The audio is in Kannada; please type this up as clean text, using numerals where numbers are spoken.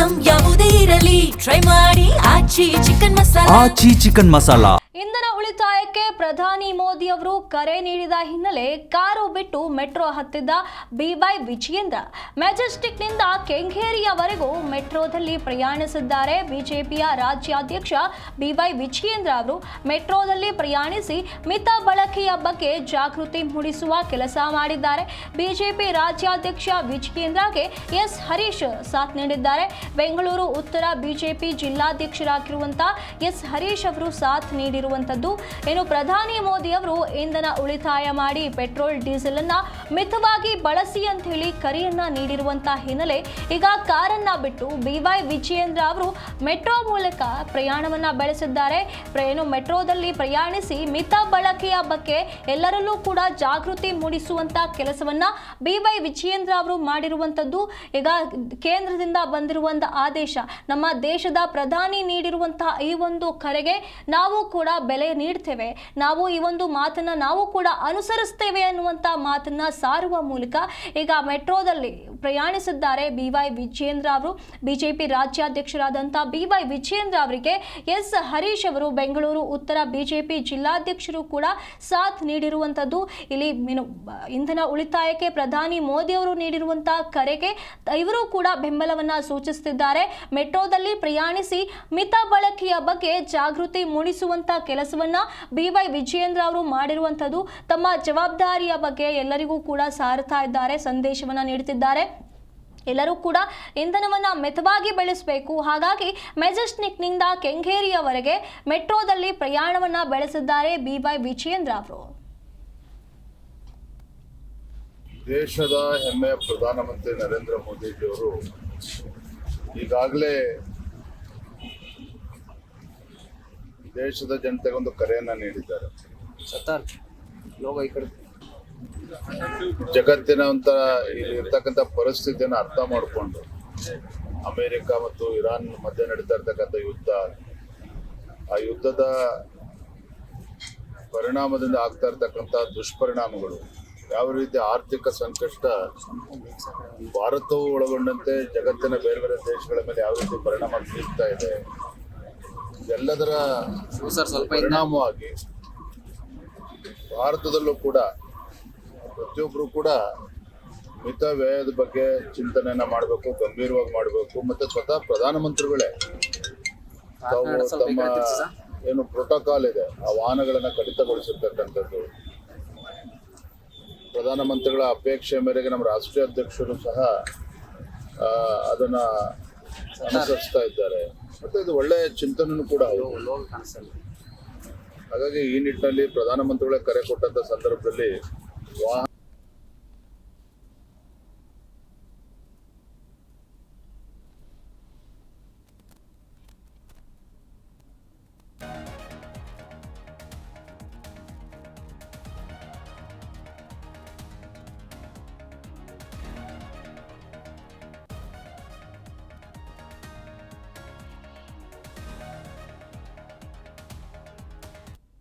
ಐಟಂ ಯಾವುದೇ ಇರಲಿ ಟ್ರೈ ಮಾಡಿ ಆಚಿ ಚಿಕನ್ ಮಸಾಲಾ. ಇಂಧನ ಉಳಿತಾಯಕ್ಕೆ ಪ್ರಧಾನಿ ಮೋದಿ ಅವರು ಕರೆ ನೀಡಿದ ಹಿನ್ನೆಲೆ ಕಾರು ಬಿಟ್ಟು ಮೆಟ್ರೋ ಹತ್ತಿದ್ದ ಬಿವೈ ವಿಜಯೇಂದ್ರ ಮೆಜೆಸ್ಟಿಕ್ನಿಂದ ಕೆಂಗೇರಿಯವರೆಗೂ ಮೆಟ್ರೋದಲ್ಲಿ ಪ್ರಯಾಣಿಸಿದ್ದಾರೆ. ಬಿಜೆಪಿಯ ರಾಜ್ಯಾಧ್ಯಕ್ಷ ಬಿವೈ ವಿಜಯೇಂದ್ರ ಅವರು ಮೆಟ್ರೋದಲ್ಲಿ ಪ್ರಯಾಣಿಸಿ ಮಿತ ಬಳಕೆಯ ಬಗ್ಗೆ ಜಾಗೃತಿ ಮೂಡಿಸುವ ಕೆಲಸ ಮಾಡಿದ್ದಾರೆ. ಬಿಜೆಪಿ ರಾಜ್ಯಾಧ್ಯಕ್ಷ ವಿಜಯೇಂದ್ರಗೆ ಎಸ್ ಹರೀಶ್ ಸಾಥ್ ನೀಡಿದ್ದಾರೆ. ಬೆಂಗಳೂರು ಉತ್ತರ ಬಿಜೆಪಿ ಜಿಲ್ಲಾಧ್ಯಕ್ಷರಾಗಿರುವಂತಹ ಎಸ್ ಹರೀಶ್ ಅವರು ಸಾಥ್ ನೀಡಿರುವಂತದ್ದು. ಇನ್ನು ಪ್ರಧಾನಿ ಮೋದಿ ಅವರು ಇಂಧನ ಉಳಿತಾಯ ಮಾಡಿ ಪೆಟ್ರೋಲ್ ಡೀಸೆಲ್ ಅನ್ನ ಮಿತವಾಗಿ ಬಳಸಿ ಅಂತ ಹೇಳಿ ಕರೆಯನ್ನ ನೀಡಿರುವಂತಹ ಹಿನ್ನೆಲೆ ಈಗ ಕಾರನ್ನ ಬಿಟ್ಟು ಬಿವೈ ವಿಜಯೇಂದ್ರ ಅವರು ಮೆಟ್ರೋ ಮೂಲಕ ಪ್ರಯಾಣವನ್ನ ಬೆಳೆಸಿದ್ದಾರೆ. ಮೆಟ್ರೋದಲ್ಲಿ ಪ್ರಯಾಣಿಸಿ ಮಿತ ಬಳಕೆಯ ಬಗ್ಗೆ ಎಲ್ಲರಲ್ಲೂ ಕೂಡ ಜಾಗೃತಿ ಮೂಡಿಸುವಂತ ಕೆಲಸವನ್ನ ಬಿವೈ ವಿಜಯೇಂದ್ರ ಅವರು ಮಾಡಿರುವಂತದ್ದು. ಈಗ ಕೇಂದ್ರದಿಂದ ಬಂದಿರುವಂತಹ ಆದೇಶ, ನಮ್ಮ ದೇಶದ ಪ್ರಧಾನಿ ನೀಡಿರುವಂತಹ ಈ ಒಂದು ಕರೆಗೆ ನಾವು ಕೂಡ ಬೆಲೆ ನೀಡ್ತೇವೆ, ನಾವು ಈ ಒಂದು ಮಾತನ್ನ ನಾವು ಕೂಡ ಅನುಸರಿಸ್ತೇವೆ ಅನ್ನುವಂತ ಮಾತನ್ನ ಸಾರುವ ಮೂಲಕ ಈಗ ಮೆಟ್ರೋದಲ್ಲಿ ಪ್ರಯಾಣಿಸಿದ್ದಾರೆ ಬಿವೈ ವಿಜಯೇಂದ್ರ ಅವರು. ಬಿಜೆಪಿ ರಾಜ್ಯಾಧ್ಯಕ್ಷರಾದಂತಹ ಬಿವೈ ವಿಜಯೇಂದ್ರ ಅವರಿಗೆ ಎಸ್ ಹರೀಶ್ ಅವರು ಬೆಂಗಳೂರು ಉತ್ತರ ಬಿಜೆಪಿ ಜಿಲ್ಲಾಧ್ಯಕ್ಷರು ಕೂಡ ಸಾಥ್ ನೀಡಿರುವಂತದ್ದು. ಇಲ್ಲಿ ಇಂಧನ ಉಳಿತಾಯಕ್ಕೆ ಪ್ರಧಾನಿ ಮೋದಿ ಅವರು ನೀಡಿರುವಂತಹ ಕರೆಗೆ ಇವರು ಕೂಡ ಬೆಂಬಲವನ್ನ ಸೂಚಿಸುತ್ತಿದ್ದಾರೆ. ಮೆಟ್ರೋದಲ್ಲಿ ಪ್ರಯಾಣಿಸಿ ಮಿತ ಬಳಕೆಯ ಬಗ್ಗೆ ಜಾಗೃತಿ ಮೂಡಿಸುವಂತ ಕೆಲಸವನ್ನ ಬಿವೈ ವಿಜಯೇಂದ್ರ ಅವರು ಮಾಡಿರುವಂತದ್ದು. ತಮ್ಮ ಜವಾಬ್ದಾರಿಯ ಬಗ್ಗೆ ಎಲ್ಲರಿಗೂ ಕೂಡ ಸಾರ್ತಾ ಇದ್ದಾರೆ, ಸಂದೇಶವನ್ನ ನೀಡುತ್ತಿದ್ದಾರೆ. ಎಲ್ಲರೂ ಕೂಡ ಇಂಧನವನ್ನ ಮಿತವಾಗಿ ಬೆಳೆಸಬೇಕು, ಹಾಗಾಗಿ ಮೆಜೆಸ್ಟಿಕ್ನಿಂದ ಕೆಂಗೇರಿಯವರೆಗೆ ಮೆಟ್ರೋದಲ್ಲಿ ಪ್ರಯಾಣವನ್ನ ಬೆಳೆಸಿದ್ದಾರೆ ಬಿವೈ ವಿಜಯೇಂದ್ರ ಅವರು. ದೇಶದ ಹೆಮ್ಮೆಯ ಪ್ರಧಾನಮಂತ್ರಿ ನರೇಂದ್ರ ಮೋದಿಜಿಯವರು ಈಗಾಗಲೇ ದೇಶದ ಜನತೆಗೆ ಒಂದು ಕರೆಯನ್ನ ನೀಡಿದ್ದಾರೆ. ಜಗತ್ತಿನ ಇರ್ತಕ್ಕಂಥ ಪರಿಸ್ಥಿತಿಯನ್ನು ಅರ್ಥ ಮಾಡಿಕೊಂಡು ಅಮೆರಿಕ ಮತ್ತು ಇರಾನ್ ಮಧ್ಯೆ ನಡೀತಾ ಇರ್ತಕ್ಕಂಥ ಯುದ್ಧ, ಆ ಯುದ್ಧದ ಪರಿಣಾಮದಿಂದ ಆಗ್ತಾ ಇರ್ತಕ್ಕಂಥ ದುಷ್ಪರಿಣಾಮಗಳು, ಯಾವ ರೀತಿ ಆರ್ಥಿಕ ಸಂಕಷ್ಟ ಭಾರತವು ಒಳಗೊಂಡಂತೆ ಜಗತ್ತಿನ ಬೇರೆ ಬೇರೆ ದೇಶಗಳ ಮೇಲೆ ಯಾವ ರೀತಿ ಪರಿಣಾಮ ಬೀರ್ತಾ ಇದೆ, ಎಲ್ಲದರ ಪರಿಣಾಮವಾಗಿ ಭಾರತದಲ್ಲೂ ಕೂಡ ಪ್ರತಿಯೊಬ್ಬರು ಕೂಡ ಮಿತ ವ್ಯಯದ ಬಗ್ಗೆ ಚಿಂತನೆಯನ್ನ ಮಾಡಬೇಕು, ಗಂಭೀರವಾಗಿ ಮಾಡಬೇಕು. ಮತ್ತೆ ಸ್ವತಃ ಪ್ರಧಾನಮಂತ್ರಿಗಳೇ ತಮ್ಮ ಏನು ಪ್ರೋಟೋಕಾಲ್ ಇದೆ ಆ ವಾಹನಗಳನ್ನ ಕಡಿತಗೊಳಿಸಿರ್ತಕ್ಕಂಥದ್ದು, ಪ್ರಧಾನಮಂತ್ರಿಗಳ ಅಪೇಕ್ಷೆ ಮೇರೆಗೆ ನಮ್ಮ ರಾಷ್ಟ್ರೀಯ ಅಧ್ಯಕ್ಷರು ಸಹ ಅದನ್ನ ಅನುಸರಿಸ್ತಾ ಇದ್ದಾರೆ. ಮತ್ತೆ ಇದು ಒಳ್ಳೆಯ ಚಿಂತನೆಯೂ ಕೂಡ ಹೌದು. ಹಾಗಾಗಿ ಈ ನಿಟ್ಟಿನಲ್ಲಿ ಪ್ರಧಾನಮಂತ್ರಿಗಳೇ ಕರೆ ಕೊಟ್ಟಂತ ಸಂದರ್ಭದಲ್ಲಿ